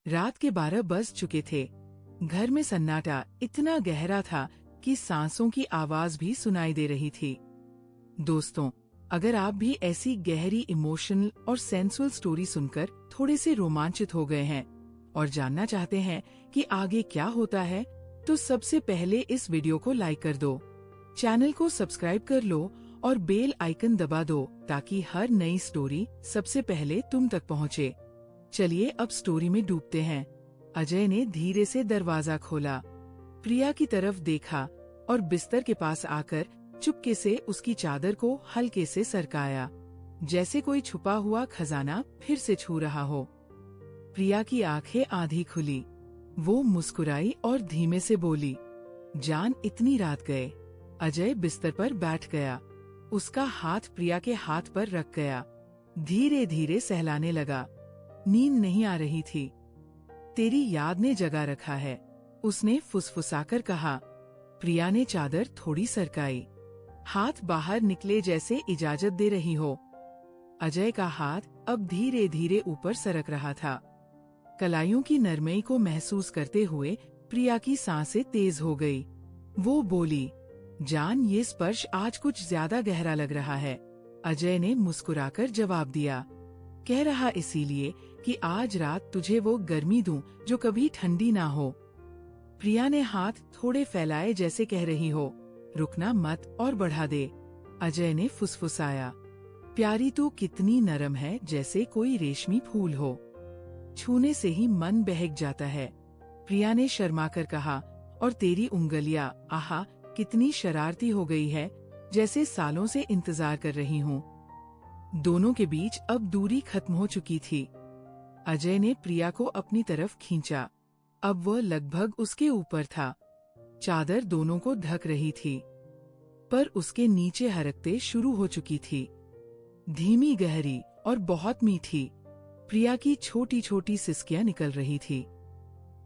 रात के 12 बज चुके थे। घर में सन्नाटा इतना गहरा था कि सांसों की आवाज भी सुनाई दे रही थी। दोस्तों, अगर आप भी ऐसी गहरी इमोशनल और सेंसुअल स्टोरी सुनकर थोड़े से रोमांचित हो गए हैं और जानना चाहते हैं कि आगे क्या होता है, तो सबसे पहले इस वीडियो को लाइक कर दो, चैनल को सब्सक्राइब कर लो और बेल आइकन दबा दो ताकि हर नई स्टोरी सबसे पहले तुम तक पहुंचे। चलिए अब स्टोरी में डूबते हैं। अजय ने धीरे से दरवाजा खोला, प्रिया की तरफ देखा और बिस्तर के पास आकर चुपके से उसकी चादर को हल्के से सरकाया, जैसे कोई छुपा हुआ खजाना फिर से छू रहा हो। प्रिया की आंखें आधी खुली, वो मुस्कुराई और धीमे से बोली, जान इतनी रात गए। अजय बिस्तर पर बैठ गया, उसका हाथ प्रिया के हाथ पर रख गया, धीरे धीरे सहलाने लगा। नींद नहीं आ रही थी। तेरी याद ने जगा रखा है, उसने फुसफुसाकर कहा। प्रिया ने चादर थोड़ी सरकाई, हाथ बाहर निकले जैसे इजाजत दे रही हो। अजय का हाथ अब धीरे धीरे ऊपर सरक रहा था। कलाइयों की नरमई को महसूस करते हुए प्रिया की सांसें तेज हो गई। वो बोली, जान ये स्पर्श आज कुछ ज्यादा गहरा लग रहा है। अजय ने मुस्कुराकर जवाब दिया, कह रहा इसीलिए कि आज रात तुझे वो गर्मी दूं जो कभी ठंडी ना हो। प्रिया ने हाथ थोड़े फैलाए जैसे कह रही हो, रुकना मत और बढ़ा दे। अजय ने फुसफुसाया, प्यारी तू कितनी नरम है, जैसे कोई रेशमी फूल हो, छूने से ही मन बहक जाता है। प्रिया ने शर्माकर कहा, और तेरी उंगलियां, आहा कितनी शरारती हो गई है, जैसे सालों से इंतजार कर रही हूँ। दोनों के बीच अब दूरी खत्म हो चुकी थी। अजय ने प्रिया को अपनी तरफ खींचा, अब वह लगभग उसके ऊपर था। चादर दोनों को ढक रही थी, पर उसके नीचे हरकतें शुरू हो चुकी थी, धीमी, गहरी और बहुत मीठी। प्रिया की छोटी छोटी सिसकियां निकल रही थी,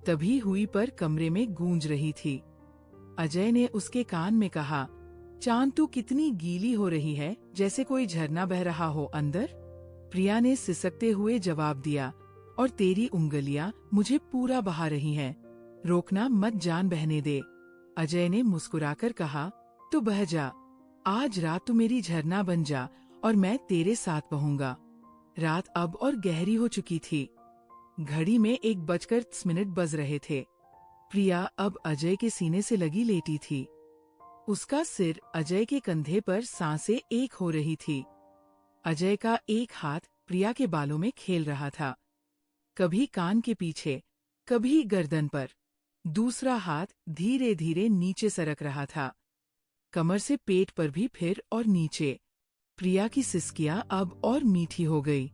तभी हुई पर कमरे में गूंज रही थी। अजय ने उसके कान में कहा, चांद तू कितनी गीली हो रही है, जैसे कोई झरना बह रहा हो अंदर। प्रिया ने सिसकते हुए जवाब दिया, और तेरी उंगलियां मुझे पूरा बहा रही हैं, रोकना मत, जान बहने दे। अजय ने मुस्कुराकर कहा, तो बह जा, आज रात तू मेरी झरना बन जा और मैं तेरे साथ बहूंगा। रात अब और गहरी हो चुकी थी। घड़ी में 1:10 बज रहे थे। प्रिया अब अजय के सीने से लगी लेटी थी, उसका सिर अजय के कंधे पर, सांसें एक हो रही थी। अजय का एक हाथ प्रिया के बालों में खेल रहा था, कभी कान के पीछे, कभी गर्दन पर। दूसरा हाथ धीरे धीरे नीचे सरक रहा था, कमर से पेट पर भी, फिर और नीचे। प्रिया की सिसकियां अब और मीठी हो गई।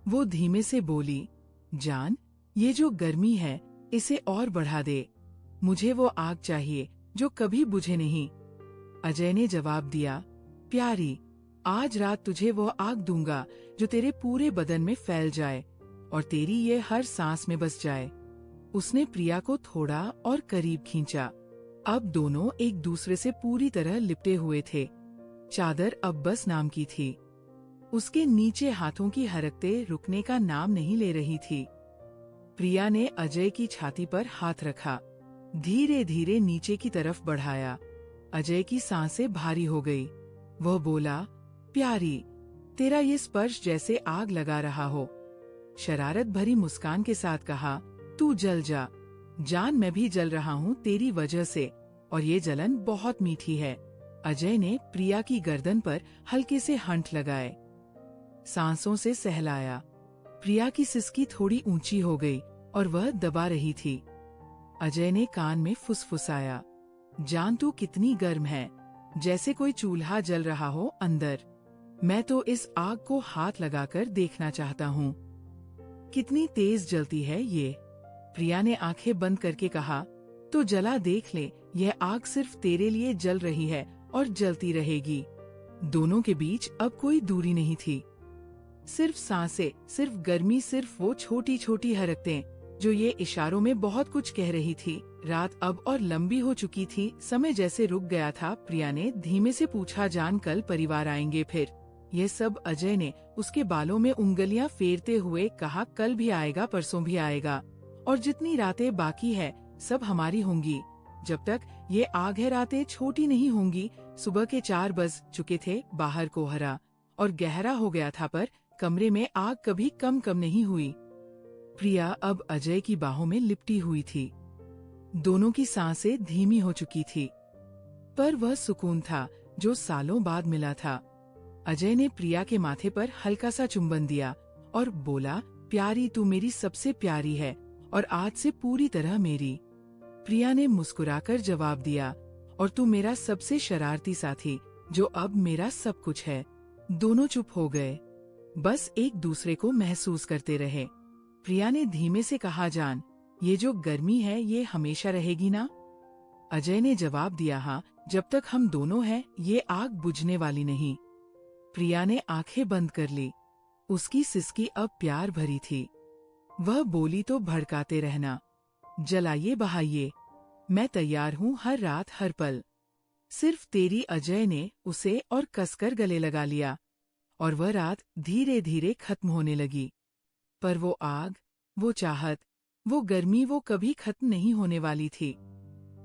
वो धीमे से बोली, जान ये जो गर्मी है इसे और बढ़ा दे, मुझे वो आग चाहिए जो कभी बुझे नहीं। अजय ने जवाब दिया, प्यारी आज रात तुझे वो आग दूंगा जो तेरे पूरे बदन में फैल जाए और तेरी ये हर सांस में बस जाए। उसने प्रिया को थोड़ा और करीब खींचा। अब दोनों एक दूसरे से पूरी तरह लिपटे हुए थे। चादर अब बस नाम की थी, उसके नीचे हाथों की हरकतें रुकने का नाम नहीं ले रही थी। प्रिया ने अजय की छाती पर हाथ रखा, धीरे धीरे नीचे की तरफ बढ़ाया। अजय की सांसें भारी हो गई। वह बोला, प्यारी तेरा ये स्पर्श जैसे आग लगा रहा हो। शरारत भरी मुस्कान के साथ कहा, तू जल जा, जान मैं भी जल रहा हूँ तेरी वजह से, और ये जलन बहुत मीठी है। अजय ने प्रिया की गर्दन पर हल्के से हंठ लगाए, सांसों से सहलाया। प्रिया की सिसकी थोड़ी ऊंची हो गई और वह दबा रही थी। अजय ने कान में फुसफुसाया, जान तू कितनी गर्म है, जैसे कोई चूल्हा जल रहा हो अंदर। मैं तो इस आग को हाथ लगाकर देखना चाहता हूँ, कितनी तेज जलती है ये। प्रिया ने आंखें बंद करके कहा, तो जला देख ले, यह आग सिर्फ तेरे लिए जल रही है और जलती रहेगी। दोनों के बीच अब कोई दूरी नहीं थी, सिर्फ सांसें, सिर्फ गर्मी, सिर्फ वो छोटी छोटी हरकतें जो ये इशारों में बहुत कुछ कह रही थी। रात अब और लंबी हो चुकी थी, समय जैसे रुक गया था। प्रिया ने धीमे से पूछा, जान कल परिवार आएंगे फिर? यह सब अजय ने उसके बालों में उंगलियां फेरते हुए कहा, कल भी आएगा, परसों भी आएगा, और जितनी रातें बाकी है सब हमारी होंगी। जब तक ये आग है रातें छोटी नहीं होंगी। सुबह के 4 बज चुके थे, बाहर कोहरा और गहरा हो गया था, पर कमरे में आग कभी कम नहीं हुई। प्रिया अब अजय की बाहों में लिपटी हुई थी। दोनों की सांसें धीमी हो चुकी थी, पर वह सुकून था जो सालों बाद मिला था। अजय ने प्रिया के माथे पर हल्का सा चुंबन दिया और बोला, प्यारी तू मेरी सबसे प्यारी है और आज से पूरी तरह मेरी। प्रिया ने मुस्कुराकर जवाब दिया, और तू मेरा सबसे शरारती साथी जो अब मेरा सब कुछ है। दोनों चुप हो गए, बस एक दूसरे को महसूस करते रहे। प्रिया ने धीमे से कहा, जान, ये जो गर्मी है ये हमेशा रहेगी ना? अजय ने जवाब दिया, हाँ, जब तक हम दोनों हैं ये आग बुझने वाली नहीं। प्रिया ने आंखें बंद कर ली। उसकी सिसकी अब प्यार भरी थी। वह बोली, तो भड़काते रहना, जलाइए बहाइए, मैं तैयार हूँ हर रात हर पल, सिर्फ तेरी। अजय ने उसे और कसकर गले लगा लिया और वह रात धीरे धीरे खत्म होने लगी। पर वो आग, वो चाहत, वो गर्मी, वो कभी खत्म नहीं होने वाली थी।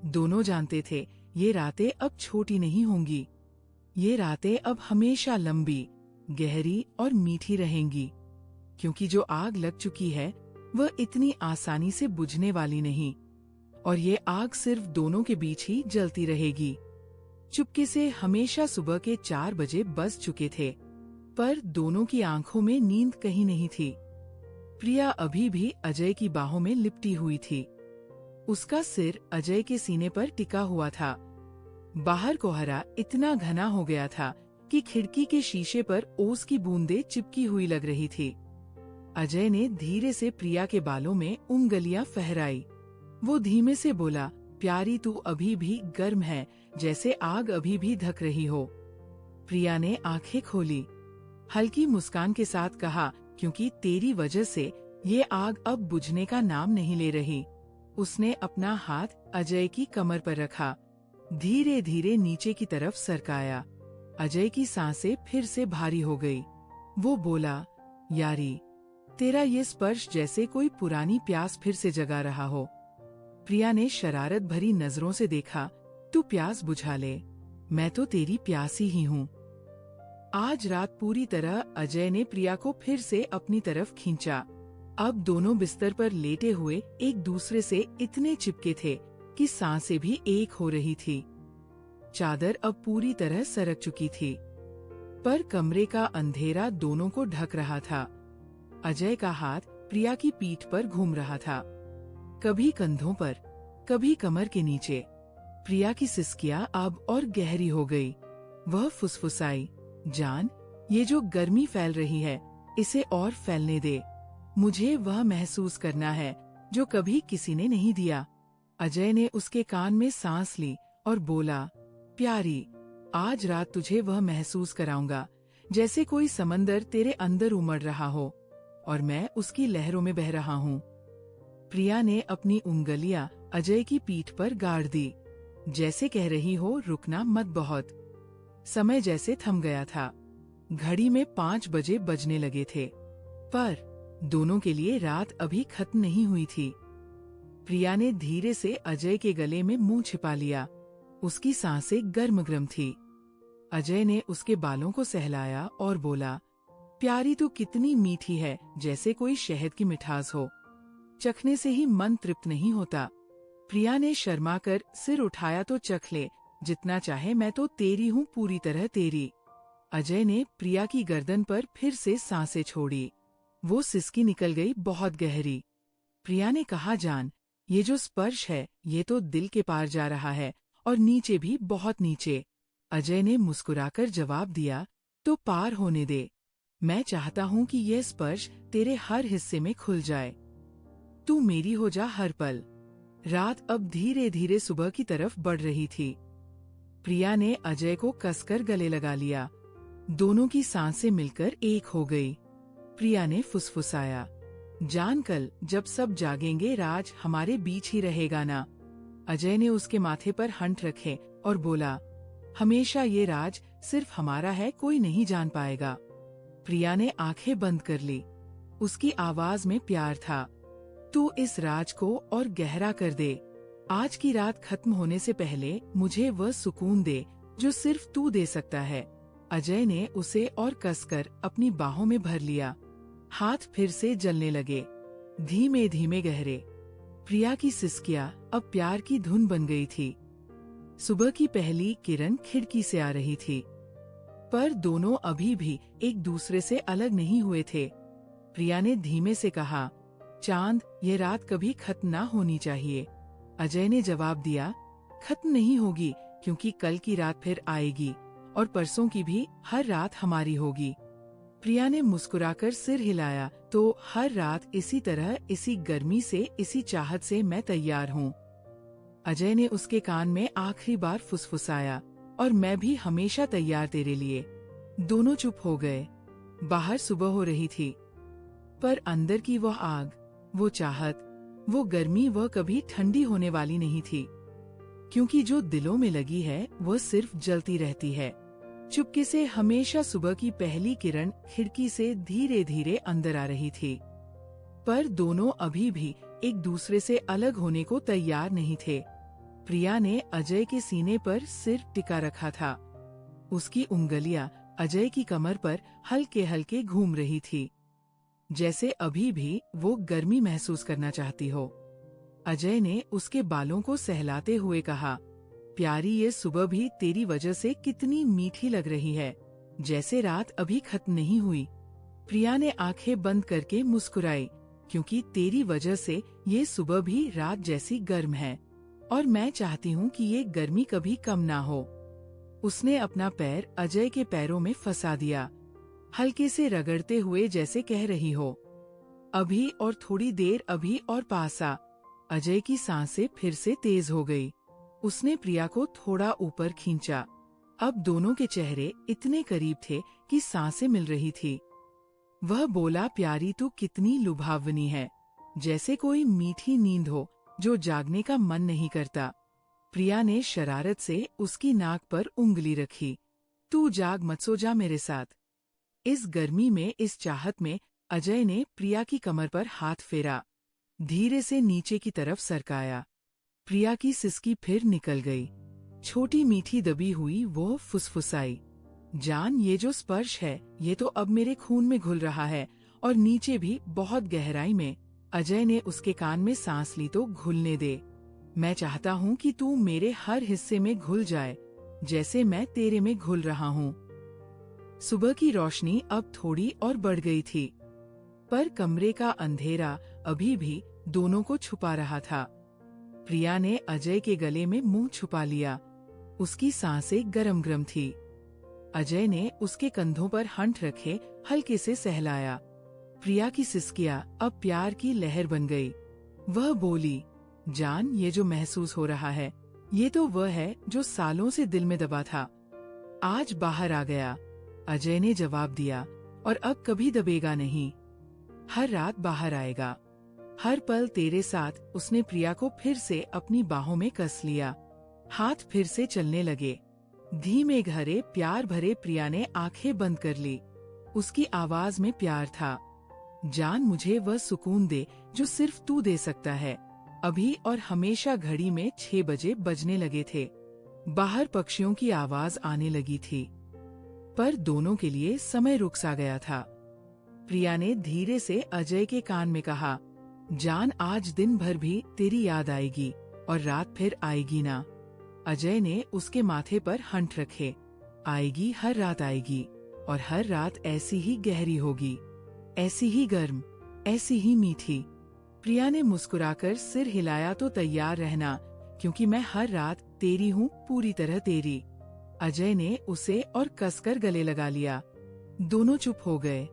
दोनों जानते थे ये रातें अब छोटी नहीं होंगी। ये रातें अब हमेशा लंबी, गहरी और मीठी रहेंगी, क्योंकि जो आग लग चुकी है वह इतनी आसानी से बुझने वाली नहीं, और ये आग सिर्फ दोनों के बीच ही जलती रहेगी। चुपके से हमेशा सुबह के 4 बजे बज चुके थे, पर दोनों की आंखों में नींद कहीं नहीं थी। प्रिया अभी भी अजय की बाहों में लिपटी हुई थी। उसका सिर अजय के सीने पर टिका हुआ था। बाहर कोहरा इतना घना हो गया था कि खिड़की के शीशे पर ओस की बूंदें चिपकी हुई लग रही थी। अजय ने धीरे से प्रिया के बालों में उंगलियां फहराई। वो धीमे से बोला, प्यारी तू अभी भी गर्म है, जैसे आग अभी भी धक रही हो। प्रिया ने आंखें खोली, हल्की मुस्कान के साथ कहा, क्योंकि तेरी वजह से ये आग अब बुझने का नाम नहीं ले रही। उसने अपना हाथ अजय की कमर पर रखा, धीरे धीरे नीचे की तरफ सरकाया। अजय की सांसें फिर से भारी हो गई। वो बोला, यारी, तेरा ये स्पर्श जैसे कोई पुरानी प्यास फिर से जगा रहा हो। प्रिया ने शरारत भरी नजरों से देखा, तू प्यास बुझा ले, मैं तो तेरी प्यासी ही हूँ। आज रात पूरी तरह अजय ने प्रिया को फिर से अपनी तरफ खींचा। अब दोनों बिस्तर पर लेटे हुए एक दूसरे से इतने चिपके थे कि सांसें भी एक हो रही थी। चादर अब पूरी तरह सरक चुकी थी, पर कमरे का अंधेरा दोनों को ढक रहा था। अजय का हाथ प्रिया की पीठ पर घूम रहा था, कभी कंधों पर, कभी कमर के नीचे। प्रिया की सिसकियां अब और गहरी हो गई। वह फुसफुसाई, जान, ये जो गर्मी फैल रही है इसे और फैलने दे। मुझे वह महसूस करना है जो कभी किसी ने नहीं दिया। अजय ने उसके कान में सांस ली और बोला, प्यारी, आज रात तुझे वह महसूस कराऊंगा जैसे कोई समंदर तेरे अंदर उमड़ रहा हो और मैं उसकी लहरों में बह रहा हूँ। प्रिया ने अपनी उंगलियां अजय की पीठ पर गाड़ दी, जैसे कह रही हो, रुकना मत बहुत। समय जैसे थम गया था। घड़ी में 5 बजे बजने लगे थे, पर दोनों के लिए रात अभी खत्म नहीं हुई थी। प्रिया ने धीरे से अजय के गले में मुंह छिपा लिया। उसकी सांसें गर्म थी। अजय ने उसके बालों को सहलाया और बोला, प्यारी तू कितनी मीठी है, जैसे कोई शहद की मिठास हो। चखने से ही मन तृप्त नहीं होता। प्रिया ने शर्मा कर सिर उठाया, तो चख ले, जितना चाहे, मैं तो तेरी हूँ, पूरी तरह तेरी। अजय ने प्रिया की गर्दन पर फिर से सांसें छोड़ी। वो सिसकी निकल गई, बहुत गहरी। प्रिया ने कहा, जान, ये जो स्पर्श है ये तो दिल के पार जा रहा है, और नीचे भी, बहुत नीचे। अजय ने मुस्कुराकर जवाब दिया, तो पार होने दे। मैं चाहता हूँ कि यह स्पर्श तेरे हर हिस्से में खुल जाए। तू मेरी हो जा हर पल। रात अब धीरे धीरे सुबह की तरफ बढ़ रही थी। प्रिया ने अजय को कसकर गले लगा लिया। दोनों की सांसें मिलकर एक हो गई। प्रिया ने फुसफुसाया, जान, कल जब सब जागेंगे राज हमारे बीच ही रहेगा ना। अजय ने उसके माथे पर हंठ रखे और बोला, हमेशा ये राज सिर्फ हमारा है, कोई नहीं जान पाएगा। प्रिया ने आंखें बंद कर ली। उसकी आवाज में प्यार था। तू इस राज को और गहरा कर दे। आज की रात खत्म होने से पहले मुझे वह सुकून दे जो सिर्फ तू दे सकता है। अजय ने उसे और कसकर अपनी बाहों में भर लिया। हाथ फिर से जलने लगे, धीमे धीमे गहरे। प्रिया की सिसकियां अब प्यार की धुन बन गई थी। सुबह की पहली किरण खिड़की से आ रही थी, पर दोनों अभी भी एक दूसरे से अलग नहीं हुए थे। प्रिया ने धीमे से कहा, चांद, ये रात कभी खत्म ना होनी चाहिए। अजय ने जवाब दिया, खत्म नहीं होगी, क्योंकि कल की रात फिर आएगी और परसों की भी हर रात हमारी होगी। प्रिया ने मुस्कुराकर सिर हिलाया, तो हर रात इसी तरह, इसी गर्मी से, इसी चाहत से मैं तैयार हूँ। अजय ने उसके कान में आखिरी बार फुसफुसाया, और मैं भी हमेशा तैयार तेरे लिए। दोनों चुप हो गए। बाहर सुबह हो रही थी, पर अंदर की वह आग, वो चाहत, वो गर्मी, वह कभी ठंडी होने वाली नहीं थी। क्योंकि जो दिलों में लगी है वह सिर्फ जलती रहती है। चुपके से हमेशा सुबह की पहली किरण खिड़की से धीरे धीरे अंदर आ रही थी, पर दोनों अभी भी एक दूसरे से अलग होने को तैयार नहीं थे। प्रिया ने अजय के सीने पर सिर टिका रखा था। उसकी उंगलियां अजय की कमर पर हल्के हल्के घूम रही थी, जैसे अभी भी वो गर्मी महसूस करना चाहती हो। अजय ने उसके बालों को सहलाते हुए कहा, प्यारी, ये सुबह भी तेरी वजह से कितनी मीठी लग रही है, जैसे रात अभी खत्म नहीं हुई। प्रिया ने आंखें बंद करके मुस्कुराई, क्योंकि तेरी वजह से ये सुबह भी रात जैसी गर्म है, और मैं चाहती हूँ कि ये गर्मी कभी कम ना हो। उसने अपना पैर अजय के पैरों में फंसा दिया, हल्के से रगड़ते हुए, जैसे कह रही हो, अभी और थोड़ी देर, अभी और पास आ। अजय की सांसें फिर से तेज हो गई। उसने प्रिया को थोड़ा ऊपर खींचा। अब दोनों के चेहरे इतने करीब थे कि सांसें मिल रही थी। वह बोला, प्यारी, तू कितनी लुभावनी है, जैसे कोई मीठी नींद हो जो जागने का मन नहीं करता। प्रिया ने शरारत से उसकी नाक पर उंगली रखी। तू जाग मत, सो जा मेरे साथ। इस गर्मी में, इस चाहत में अजय ने प्रिया की कमर पर हाथ फेरा, धीरे से नीचे की तरफ सरकाया। प्रिया की सिसकी फिर निकल गई। छोटी मीठी दबी हुई वो फुसफुसाई, जान, ये जो स्पर्श है ये तो अब मेरे खून में घुल रहा है, और नीचे भी बहुत गहराई में। अजय ने उसके कान में सांस ली, तो घुलने दे। मैं चाहता हूँ कि तू मेरे हर हिस्से में घुल जाए, जैसे मैं तेरे में घुल रहा हूँ। सुबह की रोशनी अब थोड़ी और बढ़ गई थी, पर कमरे का अंधेरा अभी भी दोनों को छुपा रहा था। प्रिया ने अजय के गले में मुंह छुपा लिया। उसकी सांसें गरम गरम थी। अजय ने उसके कंधों पर हंठ रखे हल्के से सहलाया। प्रिया की सिसकियां अब प्यार की लहर बन गई। वह बोली, जान, ये जो महसूस हो रहा है, ये तो वह है जो सालों से दिल में दबा था, आज बाहर आ गया। अजय ने जवाब दिया, और अब कभी दबेगा नहीं। हर रात बाहर आएगा, हर पल तेरे साथ। उसने प्रिया को फिर से अपनी बाहों में कस लिया। हाथ फिर से चलने लगे, धीमे गहरे प्यार भरे। प्रिया ने आंखें बंद कर ली। उसकी आवाज में प्यार था, जान, मुझे वह सुकून दे जो सिर्फ तू दे सकता है। अभी और हमेशा। घड़ी में 6 बजे बजने लगे थे। बाहर पक्षियों की आवाज आने लगी थी, पर दोनों के लिए समय रुक सा गया था। प्रिया ने धीरे से अजय के कान में कहा, जान, आज दिन भर भी तेरी याद आएगी, और रात फिर आएगी ना। अजय ने उसके माथे पर हंठ रखे। आएगी, हर रात आएगी, और हर रात ऐसी ही गहरी होगी, ऐसी ही गर्म, ऐसी ही मीठी। प्रिया ने मुस्कुराकर सिर हिलाया, तो तैयार रहना, क्योंकि मैं हर रात तेरी हूँ, पूरी तरह तेरी। अजय ने उसे और कसकर गले लगा लिया। दोनों चुप हो गए।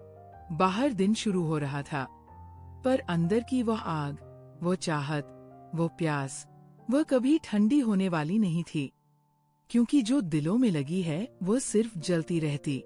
बाहर दिन शुरू हो रहा था, पर अंदर की वह आग, वो चाहत, वो प्यास, वह कभी ठंडी होने वाली नहीं थी। क्योंकि जो दिलों में लगी है वो सिर्फ जलती रहती।